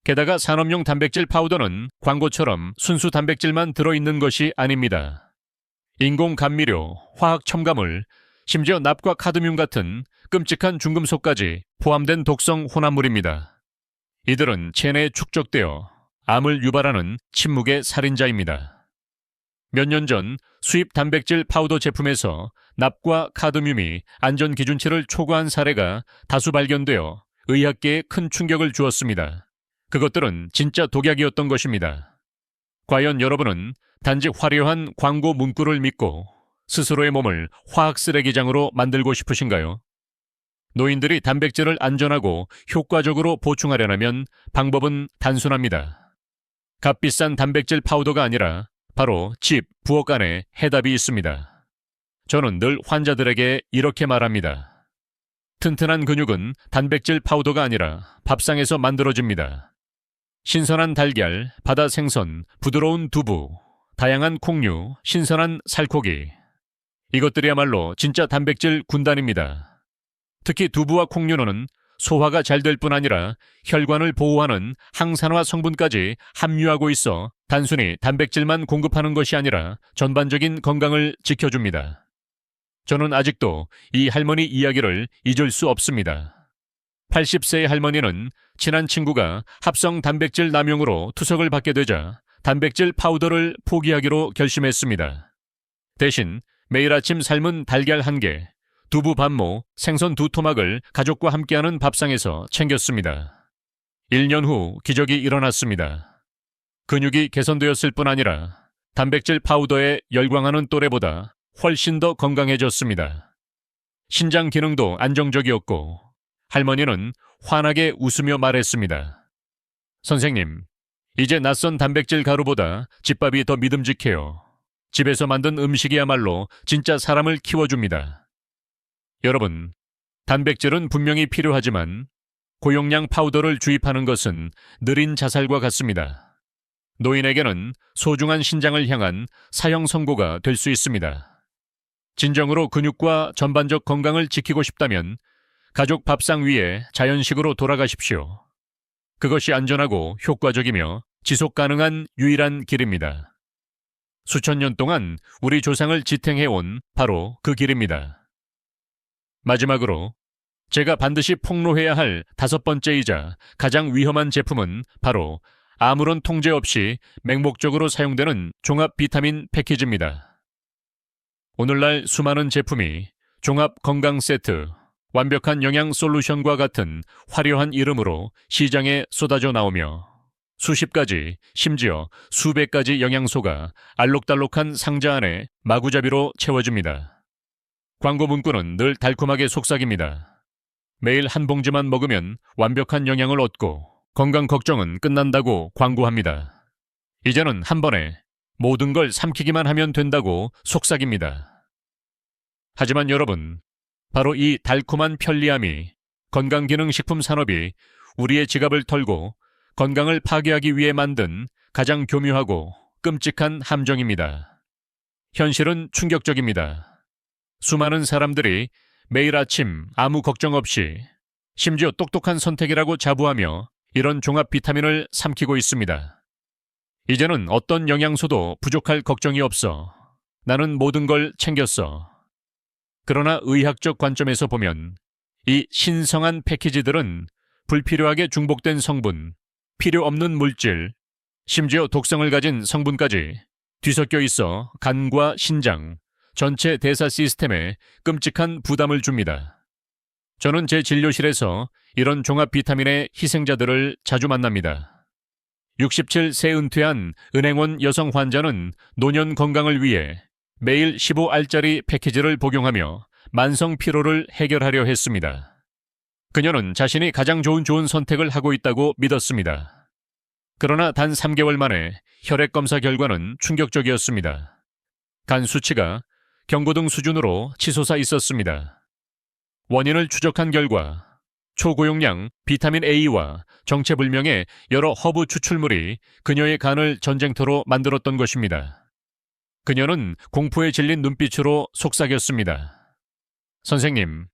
게다가 산업용 단백질 파우더는 광고처럼 순수 단백질만 들어있는 것이 아닙니다. 인공 감미료, 화학 첨가물, 심지어 납과 카드뮴 같은 끔찍한 중금속까지 포함된 독성 혼합물입니다. 이들은 체내에 축적되어 암을 유발하는 침묵의 살인자입니다. 몇 년 전 수입 단백질 파우더 제품에서 납과 카드뮴이 안전 기준치를 초과한 사례가 다수 발견되어 의학계에 큰 충격을 주었습니다. 그것들은 진짜 독약이었던 것입니다. 과연 여러분은 단지 화려한 광고 문구를 믿고 스스로의 몸을 화학 쓰레기장으로 만들고 싶으신가요? 노인들이 단백질을 안전하고 효과적으로 보충하려면 방법은 단순합니다. 값비싼 단백질 파우더가 아니라 바로 집, 부엌 안에 해답이 있습니다. 저는 늘 환자들에게 이렇게 말합니다. 튼튼한 근육은 단백질 파우더가 아니라 밥상에서 만들어집니다. 신선한 달걀, 바다 생선, 부드러운 두부, 다양한 콩류, 신선한 살코기. 이것들이야말로 진짜 단백질 군단입니다. 특히 두부와 콩류는 소화가 잘 될 뿐 아니라 혈관을 보호하는 항산화 성분까지 함유하고 있어 단순히 단백질만 공급하는 것이 아니라 전반적인 건강을 지켜줍니다. 저는 아직도 이 할머니 이야기를 잊을 수 없습니다. 80세의 할머니는 친한 친구가 합성 단백질 남용으로 투석을 받게 되자 단백질 파우더를 포기하기로 결심했습니다. 대신 매일 아침 삶은 달걀 1개, 두부 반모, 생선 2토막을 가족과 함께하는 밥상에서 챙겼습니다. 1년 후 기적이 일어났습니다. 근육이 개선되었을 뿐 아니라 단백질 파우더에 열광하는 또래보다 훨씬 더 건강해졌습니다. 신장 기능도 안정적이었고 할머니는 환하게 웃으며 말했습니다. 선생님, 이제 낯선 단백질 가루보다 집밥이 더 믿음직해요. 집에서 만든 음식이야말로 진짜 사람을 키워줍니다. 여러분, 단백질은 분명히 필요하지만 고용량 파우더를 주입하는 것은 느린 자살과 같습니다. 노인에게는 소중한 신장을 향한 사형 선고가 될 수 있습니다. 진정으로 근육과 전반적 건강을 지키고 싶다면 가족 밥상 위에 자연식으로 돌아가십시오. 그것이 안전하고 효과적이며 지속 가능한 유일한 길입니다. 수천 년 동안 우리 조상을 지탱해온 바로 그 길입니다. 마지막으로 제가 반드시 폭로해야 할 5번째이자 가장 위험한 제품은 바로 아무런 통제 없이 맹목적으로 사용되는 종합 비타민 패키지입니다. 오늘날 수많은 제품이 종합 건강 세트, 완벽한 영양 솔루션과 같은 화려한 이름으로 시장에 쏟아져 나오며 수십 가지, 심지어 수백 가지 영양소가 알록달록한 상자 안에 마구잡이로 채워집니다. 광고 문구는 늘 달콤하게 속삭입니다. 매일 한 봉지만 먹으면 완벽한 영양을 얻고 건강 걱정은 끝난다고 광고합니다. 이제는 한 번에 모든 걸 삼키기만 하면 된다고 속삭입니다. 하지만 여러분, 바로 이 달콤한 편리함이 건강기능식품 산업이 우리의 지갑을 털고 건강을 파괴하기 위해 만든 가장 교묘하고 끔찍한 함정입니다. 현실은 충격적입니다. 수많은 사람들이 매일 아침 아무 걱정 없이 심지어 똑똑한 선택이라고 자부하며 이런 종합 비타민을 삼키고 있습니다. 이제는 어떤 영양소도 부족할 걱정이 없어. 나는 모든 걸 챙겼어. 그러나 의학적 관점에서 보면 이 신성한 패키지들은 불필요하게 중복된 성분, 필요 없는 물질, 심지어 독성을 가진 성분까지 뒤섞여 있어 간과 신장, 전체 대사 시스템에 끔찍한 부담을 줍니다. 저는 제 진료실에서 이런 종합 비타민의 희생자들을 자주 만납니다. 67세 은퇴한 은행원 여성 환자는 노년 건강을 위해 매일 15알짜리 패키지를 복용하며 만성 피로를 해결하려 했습니다. 그녀는 자신이 가장 좋은 선택을 하고 있다고 믿었습니다. 그러나 단 3개월 만에 혈액 검사 결과는 충격적이었습니다. 간 수치가 경고등 수준으로 치솟아 있었습니다. 원인을 추적한 결과 초고용량 비타민 A와 정체불명의 여러 허브 추출물이 그녀의 간을 전쟁터로 만들었던 것입니다. 그녀는 공포에 질린 눈빛으로 속삭였습니다. 선생님,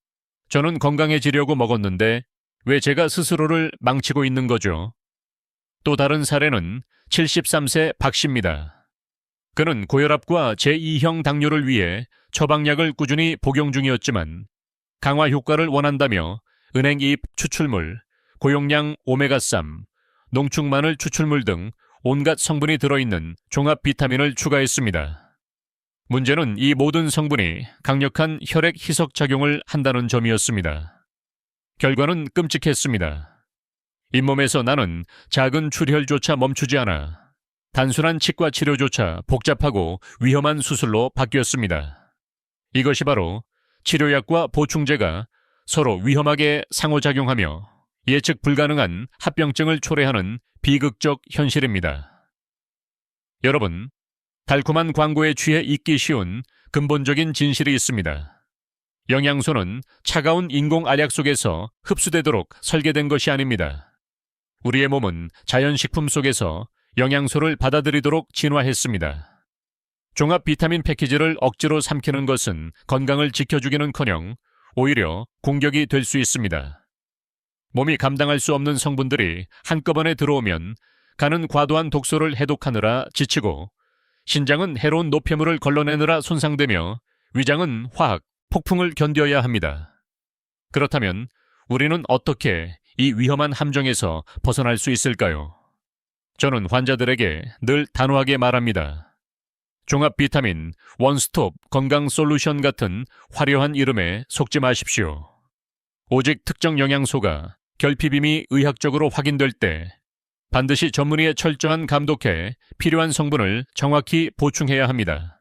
저는 건강해지려고 먹었는데 왜 제가 스스로를 망치고 있는 거죠? 또 다른 사례는 73세 박 씨입니다. 그는 고혈압과 제2형 당뇨를 위해 처방약을 꾸준히 복용 중이었지만 강화 효과를 원한다며 은행이입 추출물, 고용량 오메가3, 농축 마늘 추출물 등 온갖 성분이 들어있는 종합 비타민을 추가했습니다. 문제는 이 모든 성분이 강력한 혈액 희석 작용을 한다는 점이었습니다. 결과는 끔찍했습니다. 잇몸에서 나는 작은 출혈조차 멈추지 않아 단순한 치과 치료조차 복잡하고 위험한 수술로 바뀌었습니다. 이것이 바로 치료약과 보충제가 서로 위험하게 상호작용하며 예측 불가능한 합병증을 초래하는 비극적 현실입니다. 여러분, 달콤한 광고에 취해 잊기 쉬운 근본적인 진실이 있습니다. 영양소는 차가운 인공 알약 속에서 흡수되도록 설계된 것이 아닙니다. 우리의 몸은 자연식품 속에서 영양소를 받아들이도록 진화했습니다. 종합 비타민 패키지를 억지로 삼키는 것은 건강을 지켜주기는커녕 오히려 공격이 될 수 있습니다. 몸이 감당할 수 없는 성분들이 한꺼번에 들어오면 간은 과도한 독소를 해독하느라 지치고 신장은 해로운 노폐물을 걸러내느라 손상되며 위장은 화학, 폭풍을 견뎌야 합니다. 그렇다면 우리는 어떻게 이 위험한 함정에서 벗어날 수 있을까요? 저는 환자들에게 늘 단호하게 말합니다. 종합 비타민, 원스톱, 건강 솔루션 같은 화려한 이름에 속지 마십시오. 오직 특정 영양소가 결핍임이 의학적으로 확인될 때 반드시 전문의의 철저한 감독해 필요한 성분을 정확히 보충해야 합니다.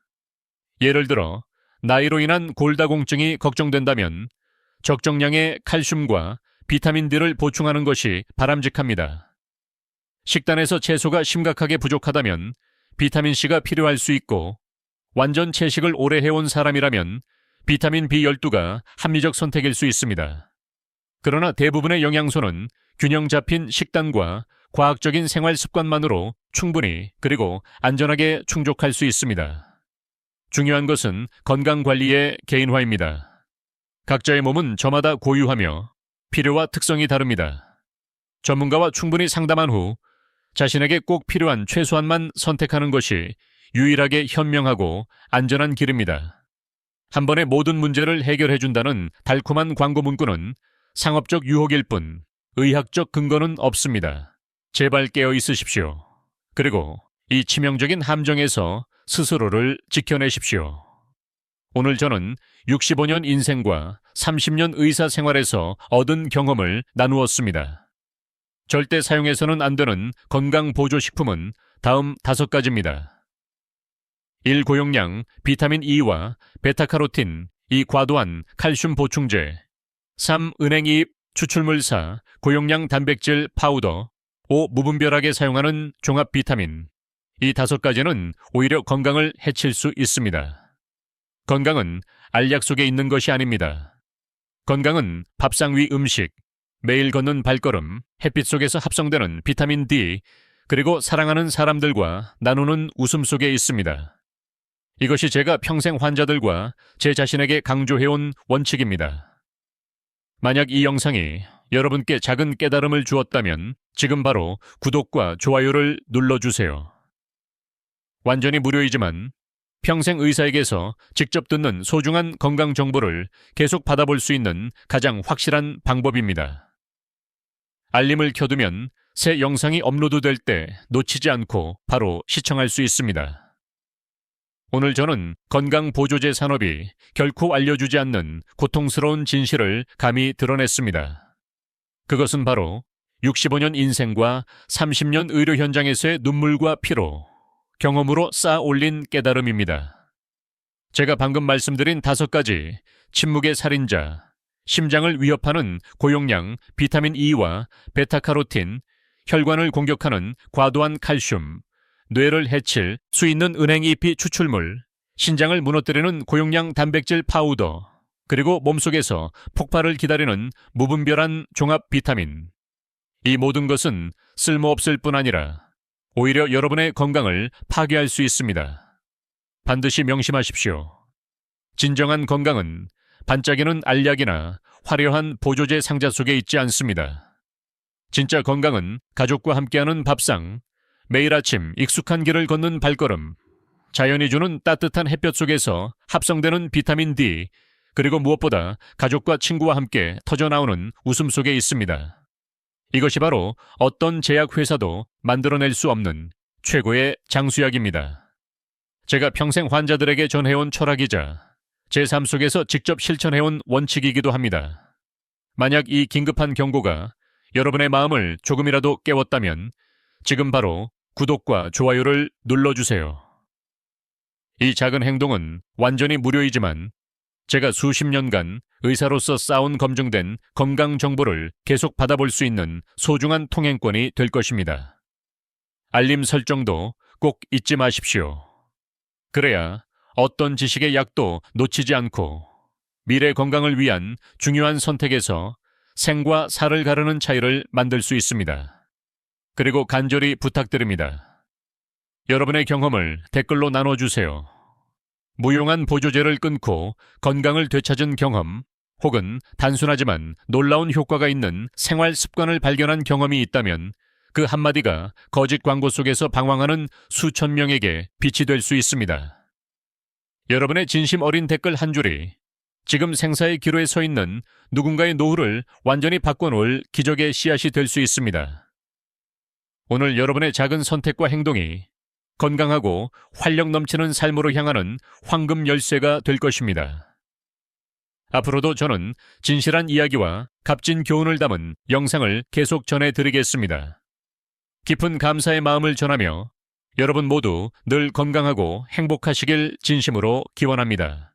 예를 들어 나이로 인한 골다공증이 걱정된다면 적정량의 칼슘과 비타민 D를 보충하는 것이 바람직합니다. 식단에서 채소가 심각하게 부족하다면 비타민 C가 필요할 수 있고 완전 채식을 오래 해온 사람이라면 비타민 B12가 합리적 선택일 수 있습니다. 그러나 대부분의 영양소는 균형 잡힌 식단과 과학적인 생활 습관만으로 충분히 그리고 안전하게 충족할 수 있습니다. 중요한 것은 건강관리의 개인화입니다. 각자의 몸은 저마다 고유하며 필요와 특성이 다릅니다. 전문가와 충분히 상담한 후 자신에게 꼭 필요한 최소한만 선택하는 것이 유일하게 현명하고 안전한 길입니다. 한 번에 모든 문제를 해결해준다는 달콤한 광고 문구는 상업적 유혹일 뿐 의학적 근거는 없습니다. 제발 깨어 있으십시오. 그리고 이 치명적인 함정에서 스스로를 지켜내십시오. 오늘 저는 65년 인생과 30년 의사 생활에서 얻은 경험을 나누었습니다. 절대 사용해서는 안 되는 건강보조식품은 다음 5가지입니다. 1. 고용량 비타민 E와 베타카로틴, 2. 과도한 칼슘 보충제, 3. 은행이잎 추출물 4. 고용량 단백질 파우더, 5. 무분별하게 사용하는 종합 비타민. 이 5가지는 오히려 건강을 해칠 수 있습니다. 건강은 알약 속에 있는 것이 아닙니다. 건강은 밥상 위 음식, 매일 걷는 발걸음, 햇빛 속에서 합성되는 비타민 D, 그리고 사랑하는 사람들과 나누는 웃음 속에 있습니다. 이것이 제가 평생 환자들과 제 자신에게 강조해온 원칙입니다. 만약 이 영상이 여러분께 작은 깨달음을 주었다면 지금 바로 구독과 좋아요를 눌러주세요. 완전히 무료이지만 평생 의사에게서 직접 듣는 소중한 건강 정보를 계속 받아볼 수 있는 가장 확실한 방법입니다. 알림을 켜두면 새 영상이 업로드될 때 놓치지 않고 바로 시청할 수 있습니다. 오늘 저는 건강보조제 산업이 결코 알려주지 않는 고통스러운 진실을 감히 드러냈습니다. 그것은 바로 65년 인생과 30년 의료 현장에서의 눈물과 피로, 경험으로 쌓아 올린 깨달음입니다. 제가 방금 말씀드린 5가지 침묵의 살인자, 심장을 위협하는 고용량 비타민 E와 베타카로틴, 혈관을 공격하는 과도한 칼슘, 뇌를 해칠 수 있는 은행잎이 추출물, 신장을 무너뜨리는 고용량 단백질 파우더, 그리고 몸속에서 폭발을 기다리는 무분별한 종합 비타민. 이 모든 것은 쓸모없을 뿐 아니라 오히려 여러분의 건강을 파괴할 수 있습니다. 반드시 명심하십시오. 진정한 건강은 반짝이는 알약이나 화려한 보조제 상자 속에 있지 않습니다. 진짜 건강은 가족과 함께하는 밥상, 매일 아침 익숙한 길을 걷는 발걸음, 자연이 주는 따뜻한 햇볕 속에서 합성되는 비타민 D, 그리고 무엇보다 가족과 친구와 함께 터져나오는 웃음 속에 있습니다. 이것이 바로 어떤 제약회사도 만들어낼 수 없는 최고의 장수약입니다. 제가 평생 환자들에게 전해온 철학이자 제 삶 속에서 직접 실천해온 원칙이기도 합니다. 만약 이 긴급한 경고가 여러분의 마음을 조금이라도 깨웠다면 지금 바로 구독과 좋아요를 눌러주세요. 이 작은 행동은 완전히 무료이지만 제가 수십 년간 의사로서 쌓은 검증된 건강 정보를 계속 받아볼 수 있는 소중한 통행권이 될 것입니다. 알림 설정도 꼭 잊지 마십시오. 그래야 어떤 지식의 약도 놓치지 않고 미래 건강을 위한 중요한 선택에서 생과 사를 가르는 차이를 만들 수 있습니다. 그리고 간절히 부탁드립니다. 여러분의 경험을 댓글로 나눠주세요. 무용한 보조제를 끊고 건강을 되찾은 경험, 혹은 단순하지만 놀라운 효과가 있는 생활 습관을 발견한 경험이 있다면 그 한마디가 거짓 광고 속에서 방황하는 수천 명에게 빛이 될 수 있습니다. 여러분의 진심 어린 댓글 한 줄이 지금 생사의 기로에 서 있는 누군가의 노후를 완전히 바꿔놓을 기적의 씨앗이 될 수 있습니다. 오늘 여러분의 작은 선택과 행동이 건강하고 활력 넘치는 삶으로 향하는 황금 열쇠가 될 것입니다. 앞으로도 저는 진실한 이야기와 값진 교훈을 담은 영상을 계속 전해드리겠습니다. 깊은 감사의 마음을 전하며 여러분 모두 늘 건강하고 행복하시길 진심으로 기원합니다.